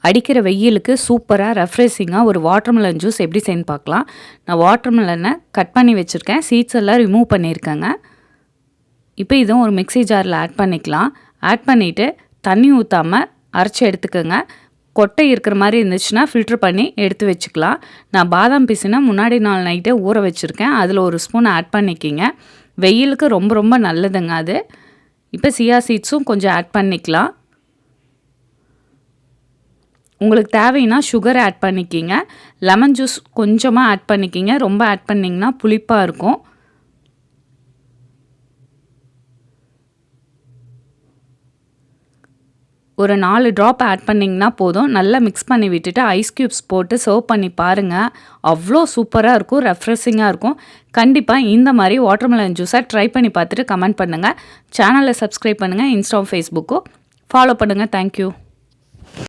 அடிக்கிற வெயிலுக்கு சூப்பராக ரெஃப்ரெஷிங்காக ஒரு வாட்டர்மெலன் ஜூஸ் எப்படி செய்யணும்னு பார்க்கலாம். நான் வாட்டர்மெலனை கட் பண்ணி வச்சுருக்கேன். சீட்ஸ் எல்லாம் ரிமூவ் பண்ணியிருக்கேங்க. இப்போ இதுவும் ஒரு மிக்ஸி ஜாரில் ஆட் பண்ணிக்கலாம். ஆட் பண்ணிவிட்டு தண்ணி ஊற்றாமல் அரைச்சி எடுத்துக்கோங்க. கொட்டை இருக்கிற மாதிரி இருந்துச்சுன்னா ஃபில்ட்ரு பண்ணி எடுத்து வச்சுக்கலாம். நான் பாதாம் பிசினை முன்னாடி நாள் நைட்டே ஊற வச்சுருக்கேன். அதில் ஒரு ஸ்பூன் ஆட் பண்ணிக்கிங்க. வெயிலுக்கு ரொம்ப ரொம்ப நல்லதுங்க அது. இப்போ சியா சீட்ஸும் கொஞ்சம் ஆட் பண்ணிக்கலாம். உங்களுக்கு தேவைன்னா சுகர் ஆட் பண்ணிக்கிங்க. லெமன் ஜூஸ் கொஞ்சமாக ஆட் பண்ணிக்கிங்க. ரொம்ப ஆட் பண்ணிங்கன்னா புளிப்பாக இருக்கும். ஒரு 4 ட்ராப் ஆட் பண்ணிங்கன்னா போதும். நல்லா மிக்ஸ் பண்ணி விட்டுட்டு ஐஸ் க்யூப்ஸ் போட்டு சர்வ் பண்ணி பாருங்கள். அவ்வளோ சூப்பராக இருக்கும், ரெஃப்ரெஷிங்காக இருக்கும். கண்டிப்பாக இந்த மாதிரி வாட்டர்மெலன் ஜூஸை ட்ரை பண்ணி பார்த்துட்டு கமெண்ட் பண்ணுங்கள். சேனலை சப்ஸ்கிரைப் பண்ணுங்கள். இன்ஸ்டா ஃபேஸ்புக்கும் ஃபாலோ பண்ணுங்கள். தேங்க்யூ.